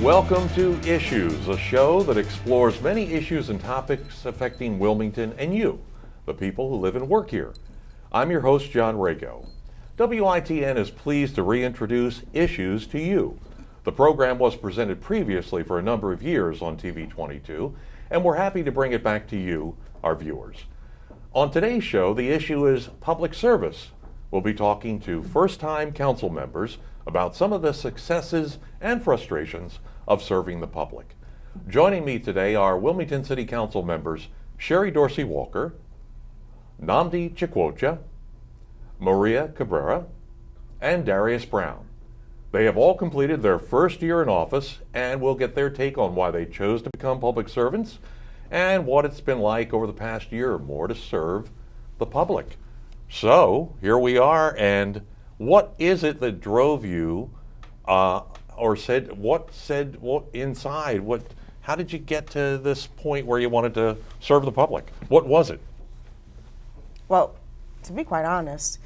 Welcome to Issues, a show that explores many issues and topics affecting Wilmington and you, the people who live and work here. I'm your host, John Rago. WITN is pleased to reintroduce Issues to you. The program was presented previously for a number of years on TV 22, and we're happy to bring it back to you, our viewers. On today's show, the issue is public service. We'll be talking to first-time council members about some of the successes and frustrations of serving the public. Joining me today are Wilmington City Council members Sherry Dorsey Walker, Nnamdi Chukwuocha, Maria Cabrera, and Darius Brown. They have all completed their first year in office, and we'll get their take on why they chose to become public servants and what it's been like over the past year or more to serve the public. So here we are, and what is it that drove you, how did you get to this point where you wanted to serve the public? What was it? Well, to be quite honest,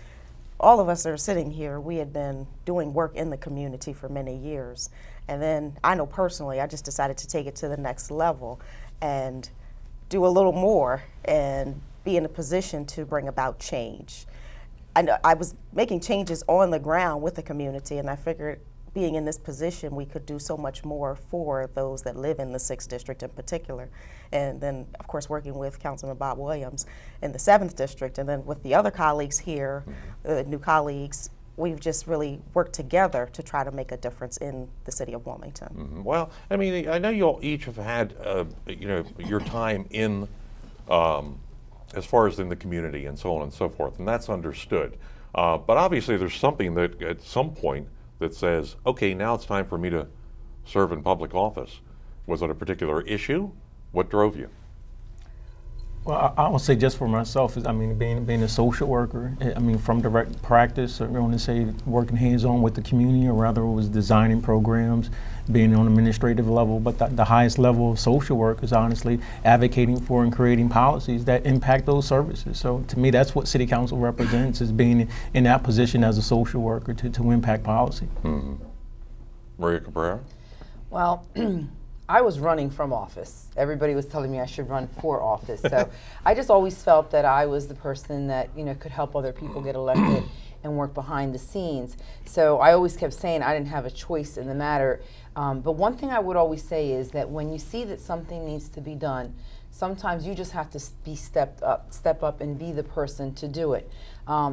all of us that are sitting here, we had been doing work in the community for many years. And then I know personally, I just decided to take it to the next level and do a little more and be in a position to bring about change. I was making changes on the ground with the community, and I figured being in this position, we could do so much more for those that live in the 6th District in particular. And then, of course, working with Councilman Bob Williams in the 7th District, and then with the other colleagues here, new colleagues, we've just really worked together to try to make a difference in the city of Wilmington. Mm-hmm. Well, I mean, I know you all each have had, your time in, as far as in the community and so on and so forth, and that's understood. But obviously there's something that at some point that says, okay, now it's time for me to serve in public office. Was it a particular issue? What drove you? Well, I would say just for myself, being a social worker, from direct practice, I want to say working hands-on with the community, or rather it was designing programs, being on administrative level, but the highest level of social work is honestly advocating for and creating policies that impact those services. So to me, that's what City Council represents, is being in that position as a social worker to impact policy. Mm-hmm. Maria Cabrera? Well, I was running from office. Everybody was telling me I should run for office. So I just always felt that I was the person that, could help other people get elected and work behind the scenes. So I always kept saying I didn't have a choice in the matter. But one thing I would always say is that when you see that something needs to be done, sometimes you just have to step up and be the person to do it.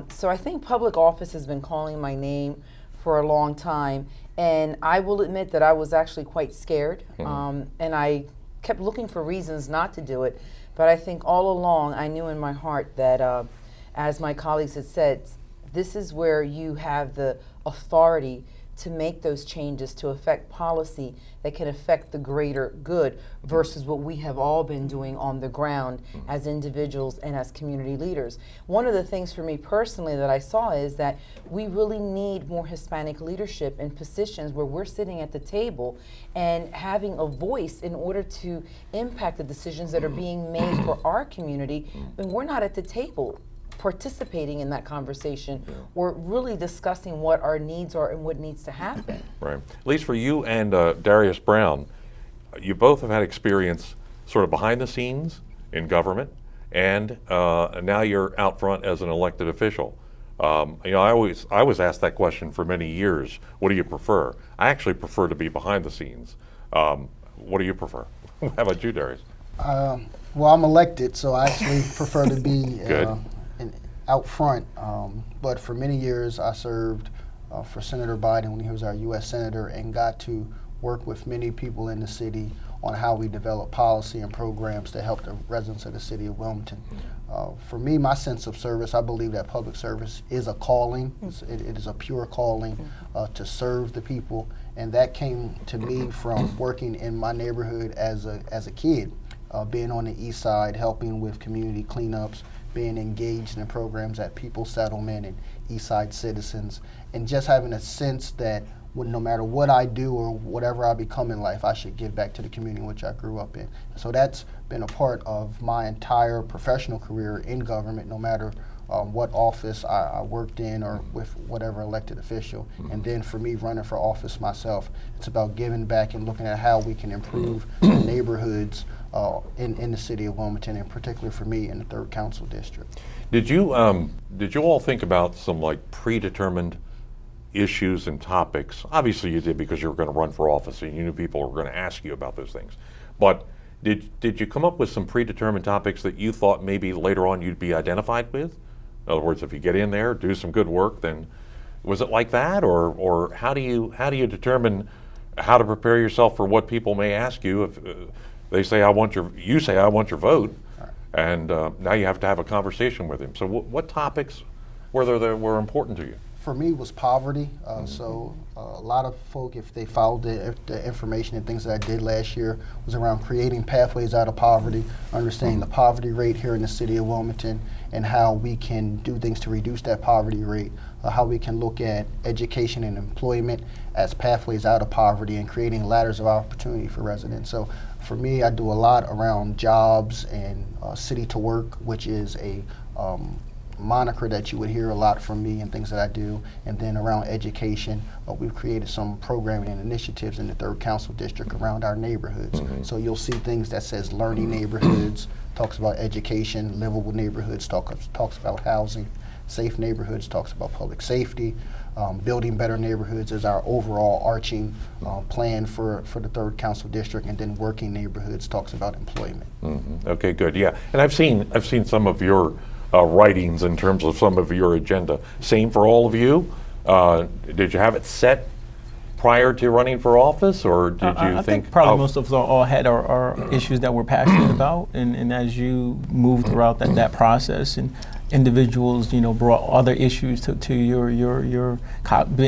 So I think public office has been calling my name for a long time. And I will admit that I was actually quite scared, and I kept looking for reasons not to do it. But I think all along I knew in my heart that, as my colleagues had said, this is where you have the authority to make those changes to affect policy that can affect the greater good versus what we have all been doing on the ground as individuals and as community leaders. One of the things for me personally that I saw is that we really need more Hispanic leadership in positions where we're sitting at the table and having a voice in order to impact the decisions that are being made for our community, and we're not at the table participating in that conversation or really discussing what our needs are and what needs to happen. Right. At least for you and Darius Brown, you both have had experience sort of behind the scenes in government, and now you're out front as an elected official. I was asked that question for many years. What do you prefer? I actually prefer to be behind the scenes. What do you prefer? How about you, Darius? Well, I'm elected, so I actually prefer to be out front, but for many years I served for Senator Biden when he was our U.S. Senator, and got to work with many people in the city on how we develop policy and programs to help the residents of the city of Wilmington. For me, my sense of service, I believe that public service is a calling. It is a pure calling to serve the people, and that came to me from working in my neighborhood as a kid, being on the east side, helping with community cleanups, being engaged in programs at People's Settlement and East Side Citizens, and just having a sense that no matter what I do or whatever I become in life, I should give back to the community in which I grew up in. So that's been a part of my entire professional career in government, no matter what office I worked in or with whatever elected official. And then for me running for office myself, it's about giving back and looking at how we can improve the neighborhoods in the city of Wilmington, and particularly for me in the 3rd Council District. Did you all think about some like predetermined issues and topics? Obviously you did, because you were going to run for office and you knew people were going to ask you about those things. But did you come up with some predetermined topics that you thought maybe later on you'd be identified with? In other words, if you get in there, do some good work, then was it like that, or how do you determine how to prepare yourself for what people may ask you if they say you say I want your vote, and now you have to have a conversation with him. So what topics were important to you? For me, was poverty. So a lot of folk, if they followed the information and things that I did last year, was around creating pathways out of poverty, understanding the poverty rate here in the city of Wilmington, and how we can do things to reduce that poverty rate, how we can look at education and employment as pathways out of poverty and creating ladders of opportunity for residents. So for me, I do a lot around jobs and city to work, which is a moniker that you would hear a lot from me and things that I do. And then around education, we've created some programming and initiatives in the 3rd Council District around our neighborhoods. So you'll see things that says learning neighborhoods, talks about education, livable neighborhoods, talks about housing, safe neighborhoods, talks about public safety. Building better neighborhoods is our overall arching plan for the 3rd Council District, and then working neighborhoods talks about employment. Okay, good, yeah. And I've seen some of your writings in terms of some of your agenda. Same for all of you? Did you have it set prior to running for office, or did you I think probably most of us all had our issues that we're passionate about, and as you move throughout that process, and individuals, brought other issues to your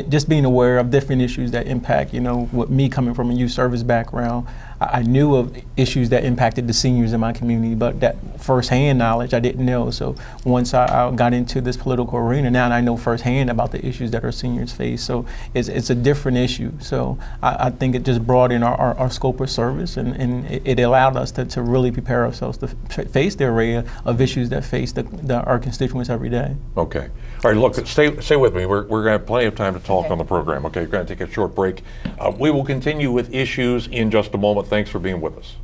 just being aware of different issues that impact, with me coming from a youth service background, I knew of issues that impacted the seniors in my community, but that firsthand knowledge I didn't know. So once I got into this political arena, now I know firsthand about the issues that our seniors face. So it's a different issue. So I think it just broadened our scope of service, and it allowed us to really prepare ourselves to face the array of issues that face our constituents every day. Okay. All right, look, stay with me. We're going to have plenty of time to talk on the program. Okay, we're going to take a short break. We will continue with issues in just a moment. Thanks for being with us.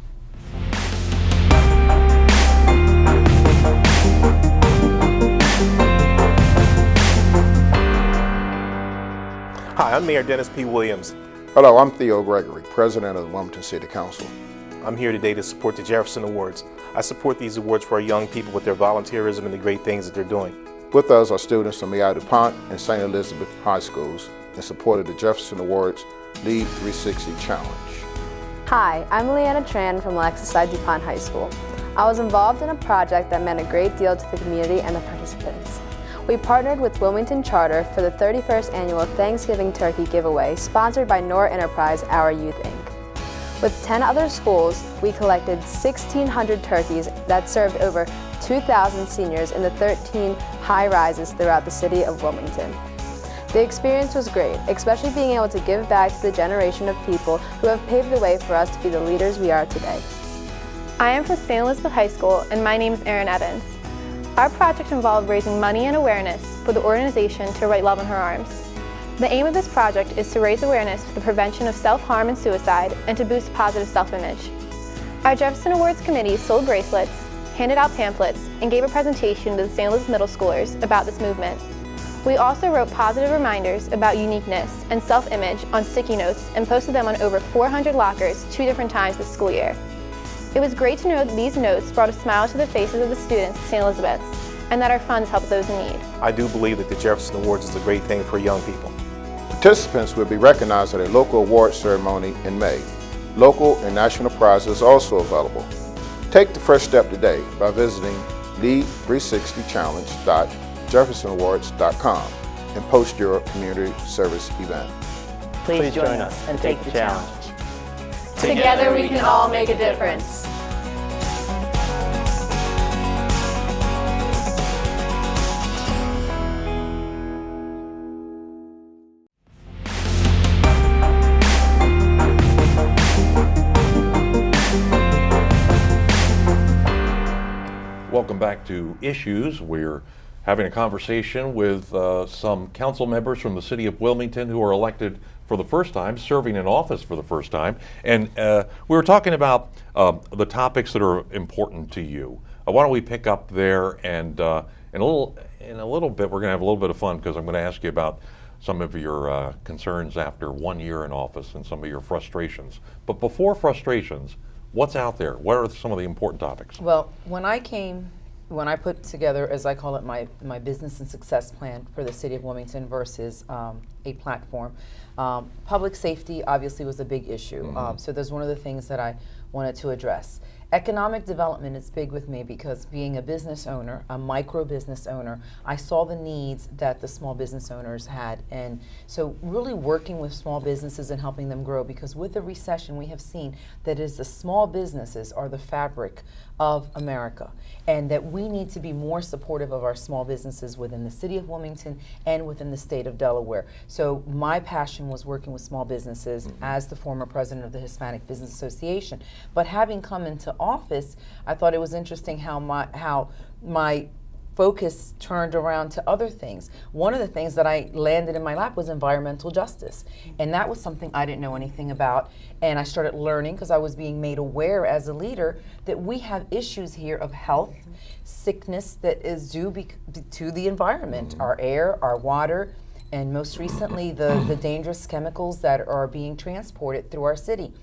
Hi, I'm Mayor Dennis P. Williams. Hello, I'm Theo Gregory, President of the Wilmington City Council. I'm here today to support the Jefferson Awards. I support these awards for our young people with their volunteerism and the great things that they're doing. With us are students from Maria Cabrera and St. Elizabeth High Schools in support of the Jefferson Awards Lead 360 Challenge. Hi, I'm Leanna Tran from Alexis I. DuPont High School. I was involved in a project that meant a great deal to the community and the participants. We partnered with Wilmington Charter for the 31st annual Thanksgiving Turkey Giveaway sponsored by Nora Enterprise, Our Youth Inc. With 10 other schools, we collected 1,600 turkeys that served over 2,000 seniors in the 13 high-rises throughout the city of Wilmington. The experience was great, especially being able to give back to the generation of people who have paved the way for us to be the leaders we are today. I am from St. Elizabeth High School, and my name is Erin Evans. Our project involved raising money and awareness for the organization To Write Love in Her Arms. The aim of this project is to raise awareness for the prevention of self-harm and suicide, and to boost positive self-image. Our Jefferson Awards Committee sold bracelets, handed out pamphlets, and gave a presentation to the St. Elizabeth middle schoolers about this movement. We also wrote positive reminders about uniqueness and self-image on sticky notes and posted them on over 400 lockers 2 different times this school year. It was great to know that these notes brought a smile to the faces of the students at St. Elizabeth's, and that our funds help those in need. I do believe that the Jefferson Awards is a great thing for young people. Participants will be recognized at a local award ceremony in May. Local and national prizes are also available. Take the first step today by visiting lead360challenge.jeffersonawards.com and post your community service event. Please join us and take the challenge. Together we can all make a difference. Welcome back to Issues. We're having a conversation with some council members from the city of Wilmington who are elected for the first time, serving in office for the first time. And we were talking about the topics that are important to you. Why don't we pick up there, and in a little bit we're going to have a little bit of fun, because I'm going to ask you about some of your concerns after 1 year in office and some of your frustrations. But before frustrations, what's out there? What are some of the important topics? Well, when I put together, as I call it, my business and success plan for the city of Wilmington versus a platform, public safety obviously was a big issue. So there's one of the things that I wanted to address. Economic development is big with me, because being a business owner, a micro business owner, I saw the needs that the small business owners had. And so really working with small businesses and helping them grow, because with the recession we have seen that is the small businesses are the fabric of America, and that we need to be more supportive of our small businesses within the city of Wilmington and within the state of Delaware. So my passion was working with small businesses as the former president of the Hispanic Business Association. But having come into office, I thought it was interesting how my focus turned around to other things. One of the things that I landed in my lap was environmental justice. And that was something I didn't know anything about. And I started learning, because I was being made aware as a leader that we have issues here of health, sickness that is due to the environment, our air, our water, and most recently the dangerous chemicals that are being transported through our city.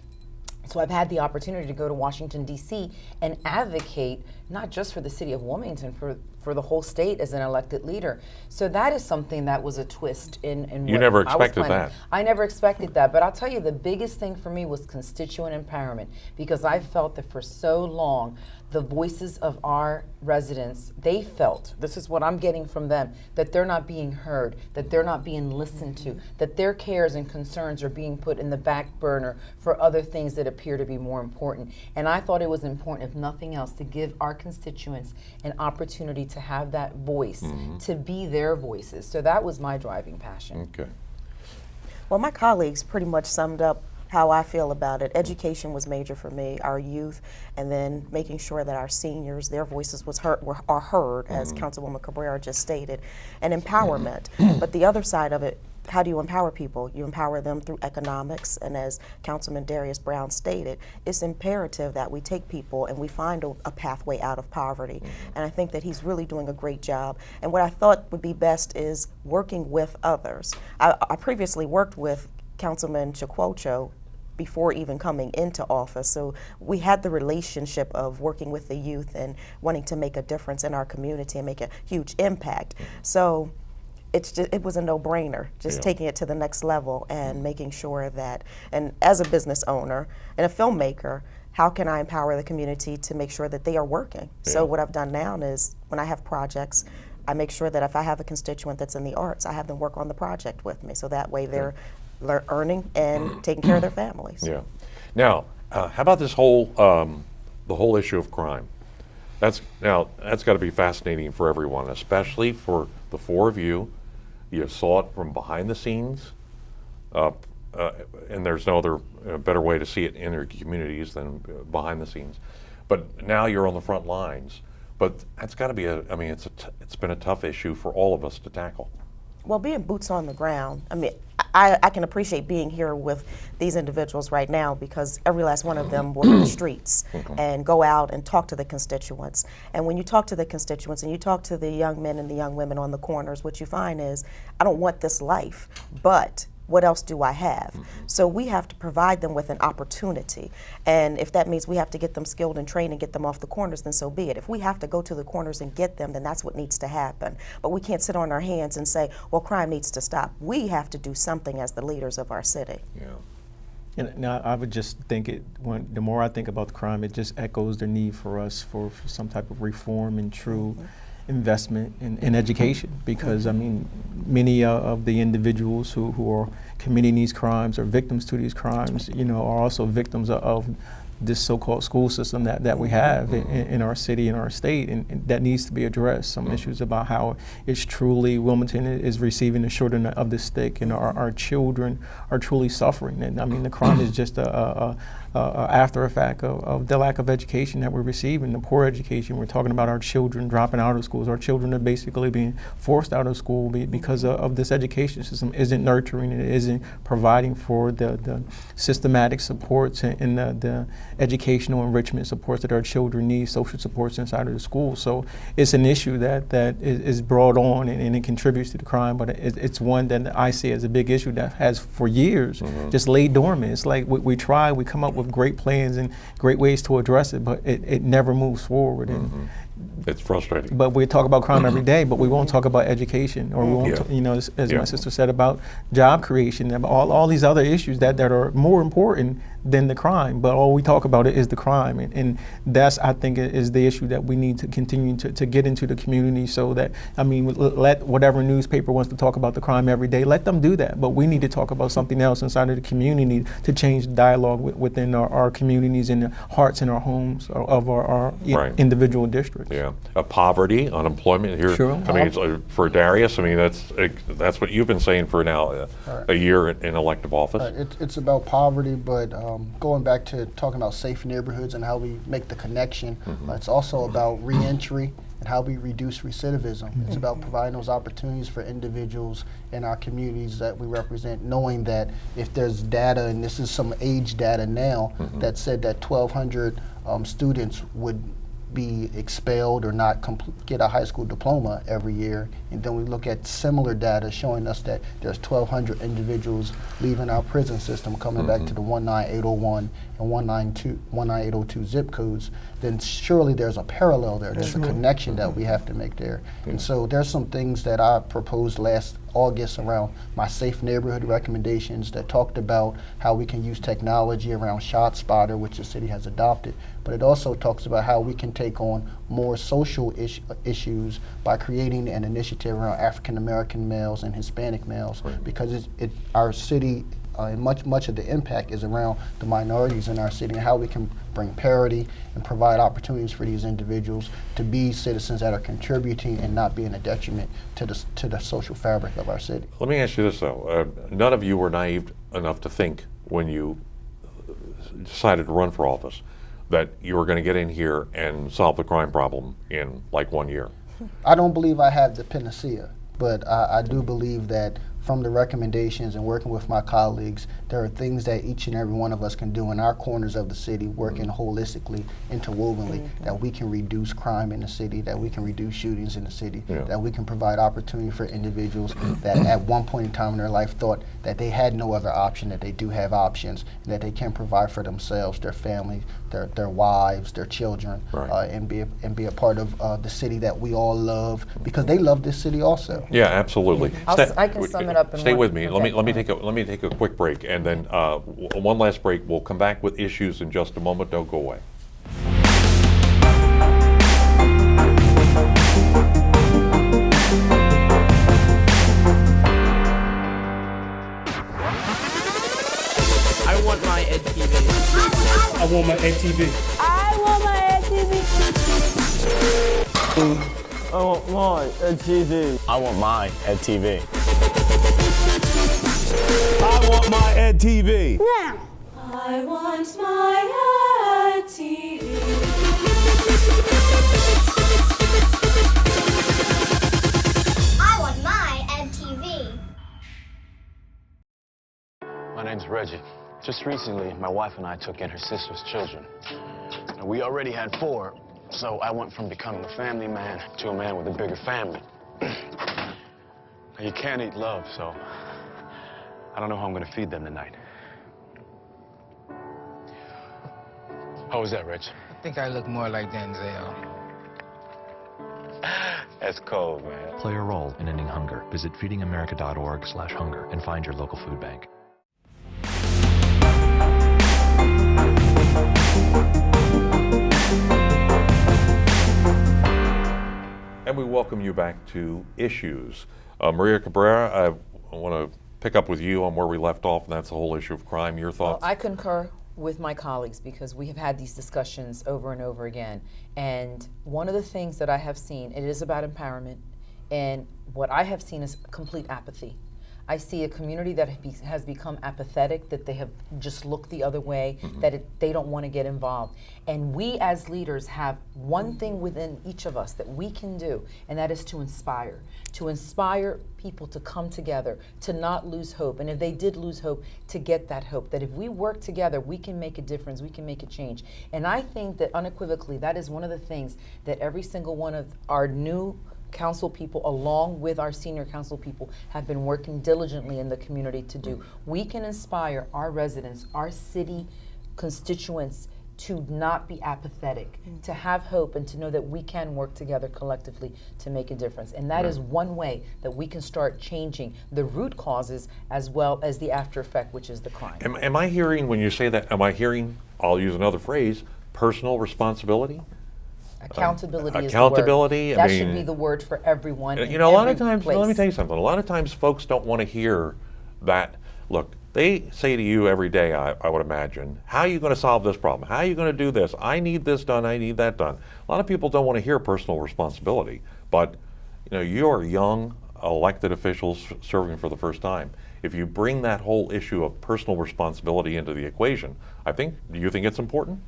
So I've had the opportunity to go to Washington, D.C. and advocate not just for the city of Wilmington, for the whole state as an elected leader. So that is something that was a twist in You what never I was expected planning. that. I never expected that, but I'll tell you, the biggest thing for me was constituent empowerment, because I felt that for so long, the voices of our residents, they felt, this is what I'm getting from them, that they're not being heard, that they're not being listened to, that their cares and concerns are being put in the back burner for other things that appear to be more important. And I thought it was important, if nothing else, to give our constituents an opportunity to have that voice, to be their voices. So that was my driving passion. Okay. Well, my colleagues pretty much summed up how I feel about it. Education was major for me, our youth, and then making sure that our seniors, their voices are heard, as Councilwoman Cabrera just stated, and empowerment. But the other side of it, how do you empower people? You empower them through economics, and as Councilman Darius Brown stated, it's imperative that we take people and we find a pathway out of poverty. And I think that he's really doing a great job. And what I thought would be best is working with others. I previously worked with Councilman Chukwuocha before even coming into office. So we had the relationship of working with the youth and wanting to make a difference in our community and make a huge impact. So it was a no-brainer, just taking it to the next level and making sure that, and as a business owner and a filmmaker, how can I empower the community to make sure that they are working? So what I've done now is, when I have projects, I make sure that if I have a constituent that's in the arts, I have them work on the project with me, so that way they're earning and taking care of their families. Yeah. Now, how about this whole the whole issue of crime? That's got to be fascinating for everyone, especially for the four of you. You saw it from behind the scenes, and there's no other better way to see it in your communities than behind the scenes. But now you're on the front lines. But that's got to be it's been a tough issue for all of us to tackle. Well, being boots on the ground, I can appreciate being here with these individuals right now, because every last one of them will in the streets and go out and talk to the constituents. And when you talk to the constituents and you talk to the young men and the young women on the corners, what you find is, I don't want this life, but what else do I have? So we have to provide them with an opportunity. And if that means we have to get them skilled and trained and get them off the corners, then so be it. If we have to go to the corners and get them, then that's what needs to happen. But we can't sit on our hands and say, well, crime needs to stop. We have to do something as the leaders of our city. Yeah. And now I would just think the more I think about the crime, it just echoes the need for us for some type of reform and true investment in education, because many of the individuals who are committing these crimes or victims to these crimes, are also victims of this so-called school system that we have in our city, in our state, and that needs to be addressed. Some issues about how it's truly, Wilmington is receiving the short end of the stick, and our children are truly suffering. And I mean, the crime is just a after effect of the lack of education that we're receiving, the poor education. We're talking about our children dropping out of schools. Our children are basically being forced out of school because of this education system isn't nurturing, it isn't providing for the systematic supports and the educational enrichment supports that our children need, social supports inside of the school. So it's an issue that is brought on and it contributes to the crime, but it's one that I see as a big issue that has for years just laid dormant. It's like we try, we come up with great plans and great ways to address it, but it never moves forward. And it's frustrating. But we talk about crime every day, but we won't talk about education, or we won't, as my sister said, about job creation, and all these other issues that are more important than the crime. But all we talk about is the crime, and that's, I think, is the issue that we need to continue to get into the community, so that, I mean, let whatever newspaper wants to talk about the crime every day, let them do that. But we need to talk about something else inside of the community to change the dialogue within our communities and the hearts and our homes of our individual districts. Yeah, poverty, unemployment here. Sure. I mean, it's, for Darius, I mean, that's what you've been saying for now a year in elective office. It's about poverty, but going back to talking about safe neighborhoods and how we make the connection, it's also about reentry and how we reduce recidivism. It's about providing those opportunities for individuals in our communities that we represent, knowing that if there's data, and this is some age data now, that said that 1,200 students would be expelled or not get a high school diploma every year, and then we look at similar data showing us that there's 1,200 individuals leaving our prison system coming back to the 19801 and 19802 zip codes, then surely there's a parallel there. There's a connection that we have to make there. And so there's some things that I proposed last August around my safe neighborhood recommendations that talked about how we can use technology around ShotSpotter, which the city has adopted, but it also talks about how we can take on more social issues by creating an initiative around African American males and Hispanic males, because our city and much of the impact is around the minorities in our city and how we can bring parity and provide opportunities for these individuals to be citizens that are contributing and not being a detriment to the social fabric of our city. Let me ask you this though, none of you were naive enough to think when you decided to run for office that you were going to get in here and solve the crime problem in like 1 year. I don't believe I have the panacea, but I do believe that from the recommendations and working with my colleagues, there are things that each and every one of us can do in our corners of the city, working holistically, interwovenly, that we can reduce crime in the city, that we can reduce shootings in the city, that we can provide opportunity for individuals that at one point in time in their life thought that they had no other option, that they do have options, and that they can provide for themselves, their family, their wives, their children, and be a part of the city that we all love, because they love this city also. Yeah, absolutely. I can sum it up in Stay one. with me. Okay. Let me take a quick break, and then one last break. We'll come back with issues in just a moment. Don't go away. I want my Ed TV. I want my Ed TV. I want my Ed TV. I want my Ed TV. I want my Ed TV. I want my Ed TV. Now. I want my Ed TV. I want my Ed TV. My name's Reggie. Just recently, my wife and I took in her sister's children. Now, we already had 4, so I went from becoming a family man to a man with a bigger family. Now, you can't eat love, so I don't know how I'm gonna feed them tonight. How was that, Rich? I think I look more like Denzel. That's cold, man. Play a role in ending hunger. Visit feedingamerica.org/hunger and find your local food bank. And we welcome you back to Issues. Maria Cabrera, I want to pick up with you on where we left off, and that's the whole issue of crime. Your thoughts? Well, I concur with my colleagues because we have had these discussions over and over again. And one of the things that I have seen, it is about empowerment, and what I have seen is complete apathy. I see a community that has become apathetic, that they have just looked the other way, that they don't want to get involved. And we as leaders have one thing within each of us that we can do, and that is to inspire people to come together, to not lose hope. And if they did lose hope, to get that hope, that if we work together, we can make a difference, we can make a change. And I think that unequivocally, that is one of the things that every single one of our new council people, along with our senior council people, have been working diligently in the community to do. We can inspire our residents, our city constituents, to not be apathetic, to have hope, and to know that we can work together collectively to make a difference. And that is one way that we can start changing the root causes as well as the after effect, which is the crime. Am I hearing, when you say that, am I hearing, I'll use another phrase, personal responsibility? Accountability is accountability. the word. That should be the word for everyone. You know, a lot of times, let me tell you something. A lot of times, folks don't want to hear that. Look, they say to you every day, I would imagine, how are you going to solve this problem? How are you going to do this? I need this done. I need that done. A lot of people don't want to hear personal responsibility, but you know, you are young elected officials serving for the first time. If you bring that whole issue of personal responsibility into the equation, do you think it's important?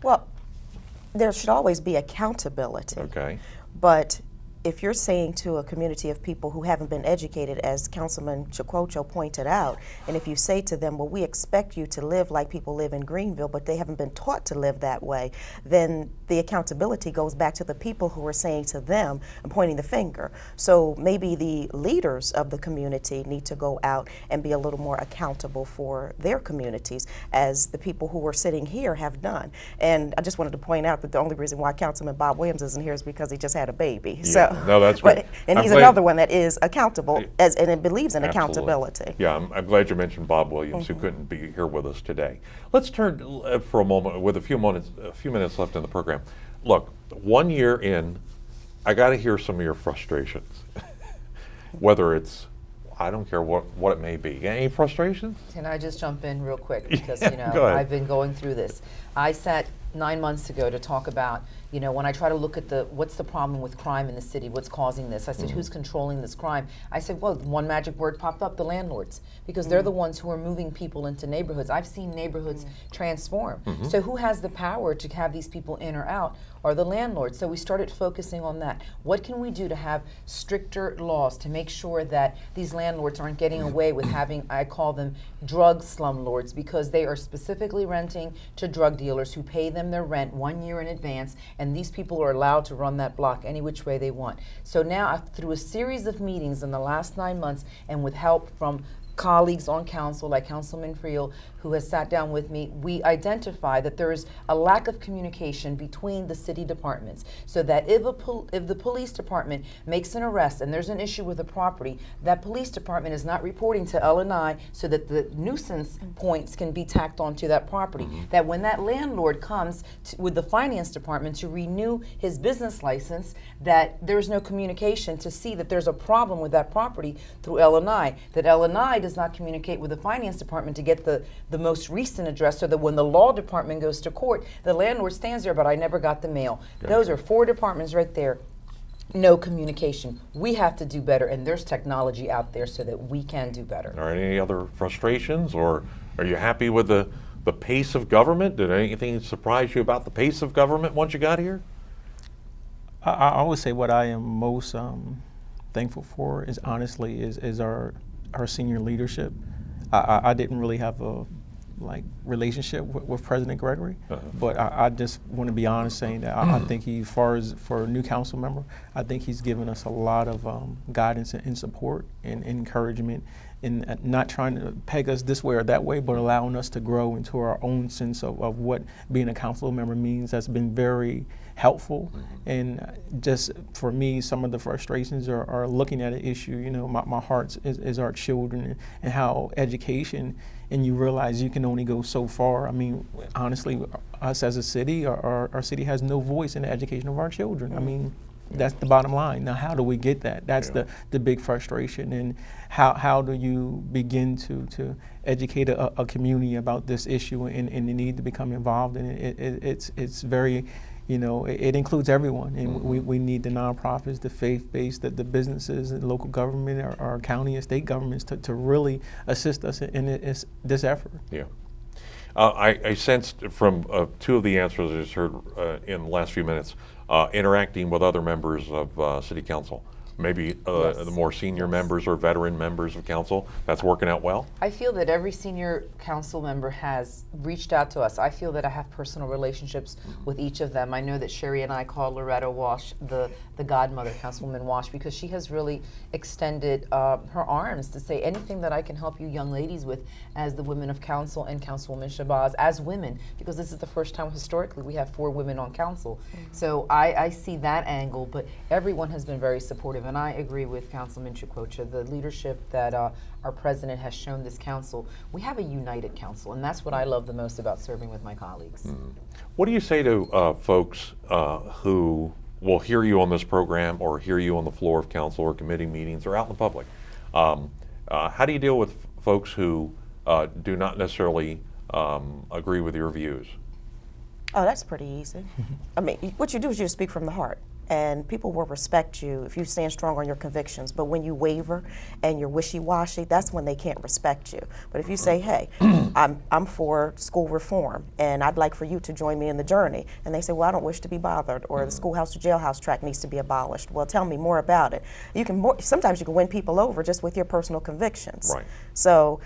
Well, there should always be accountability. Okay. But if you're saying to a community of people who haven't been educated, as Councilman Chukwuocha pointed out, and if you say to them, well, we expect you to live like people live in Greenville, but they haven't been taught to live that way, then the accountability goes back to the people who are saying to them and pointing the finger. So maybe the leaders of the community need to go out and be a little more accountable for their communities, as the people who are sitting here have done. And I just wanted to point out that the only reason why Councilman Bob Williams isn't here is because he just had a baby. Yeah. So. No, that's great. And he's another one that is accountable, and it believes in accountability. Yeah, I'm glad you mentioned Bob Williams, who couldn't be here with us today. Let's turn for a moment, with a few minutes left in the program. Look, 1 year in, I got to hear some of your frustrations. Whether it's, I don't care what it may be. Any frustrations? Can I just jump in real quick? Because, you know, I've been going through this. I sat 9 months ago to talk about, you know, when I try to look at what's the problem with crime in the city, what's causing this? I said, who's controlling this crime? I said, well, one magic word popped up, the landlords, because they're the ones who are moving people into neighborhoods. I've seen neighborhoods transform. So who has the power to have these people in or out? Are the landlords. So we started focusing on that. What can we do to have stricter laws to make sure that these landlords aren't getting away with having, I call them drug slumlords, because they are specifically renting to drug dealers who pay them their rent 1 year in advance, and these people are allowed to run that block any which way they want. So now, through a series of meetings in the last 9 months, and with help from colleagues on council, like Councilman Friel, who has sat down with me, we identify that there is a lack of communication between the city departments, so that if the police department makes an arrest and there's an issue with a property, that police department is not reporting to L&I so that the nuisance points can be tacked onto that property. That when that landlord comes with the finance department to renew his business license, that there's no communication to see that there's a problem with that property through L&I, that L&I does not communicate with the finance department to get the most recent address, so that when the law department goes to court, the landlord stands there, but I never got the mail. Those are 4 departments right there. No communication. We have to do better, and there's technology out there so that we can do better. Are any other frustrations, or are you happy with the pace of government? Did anything surprise you about the pace of government once you got here? I would say what I am most thankful for is honestly is our senior leadership. I didn't really have a relationship with President Gregory, but I just want to be honest saying that I think he, as far as for a new council member, I think he's given us a lot of guidance and support and encouragement, in not trying to peg us this way or that way, but allowing us to grow into our own sense of what being a council member means. That's been very helpful. And just for me, some of the frustrations are looking at an issue, you know, my heart is our children, and how education, and you realize you can only go so far. I mean, honestly, us as a city, our city has no voice in the education of our children. I mean, That's the bottom line. Now, how do we get that? That's the big frustration. And how do you begin to educate a community about this issue and the need to become involved in it? It's very, it includes everyone. And we need the nonprofits, the faith-based, the businesses, and local government, our county and state governments to really assist us in this effort. Yeah. I sensed from two of the answers I just heard in the last few minutes, interacting with other members of City Council. Maybe the more senior members or veteran members of council, that's working out well? I feel that every senior council member has reached out to us. I feel that I have personal relationships with each of them. I know that Sherry and I call Loretta Walsh the godmother, Councilwoman Walsh, because she has really extended her arms to say anything that I can help you young ladies with as the women of council, and Councilwoman Shabazz as women, because this is the first time historically we have 4 women on council. So I see that angle, but everyone has been very supportive. And I agree with Councilman Chukwuocha, the leadership that our president has shown this council. We have a united council, and that's what I love the most about serving with my colleagues. What do you say to folks who will hear you on this program or hear you on the floor of council or committee meetings or out in the public? How do you deal with folks who do not necessarily agree with your views? Oh, that's pretty easy. I mean, what you do is you speak from the heart. And people will respect you if you stand strong on your convictions. But when you waver and you're wishy-washy, that's when they can't respect you. But if you say, hey, I'm for school reform, and I'd like for you to join me in the journey, and they say, well, I don't wish to be bothered, or the schoolhouse to jailhouse track needs to be abolished. Well, tell me more about it. Sometimes you can win people over just with your personal convictions. Right. So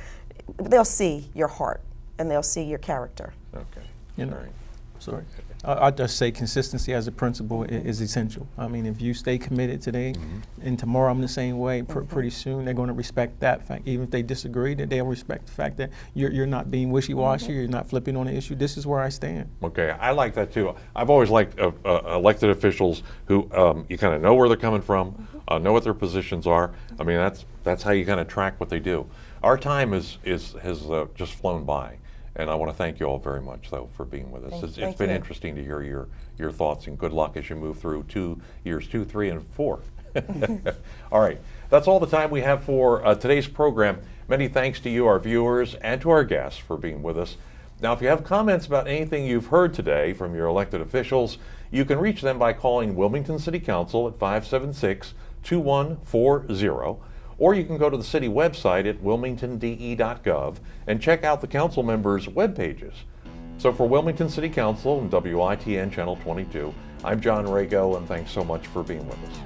they'll see your heart, and they'll see your character. Okay. All right. Sorry. I'll just say consistency as a principle is essential. I mean, if you stay committed today and tomorrow I'm the same way, pretty soon they're going to respect that fact. Even if they disagree, that they'll respect the fact that you're not being wishy-washy, you're not flipping on the issue. This is where I stand. Okay, I like that too. I've always liked elected officials who you kind of know where they're coming from, know what their positions are. I mean, that's how you kind of track what they do. Our time has just flown by. And I want to thank you all very much, though, for being with us. It's been interesting to hear your thoughts, and good luck as you move through years 2, 3, and 4. All right, that's all the time we have for today's program. Many thanks to you, our viewers, and to our guests for being with us. Now, if you have comments about anything you've heard today from your elected officials, you can reach them by calling Wilmington City Council at 576-2140. Or you can go to the city website at wilmingtonde.gov and check out the council members' web pages. So for Wilmington City Council and WITN Channel 22, I'm John Rago, and thanks so much for being with us.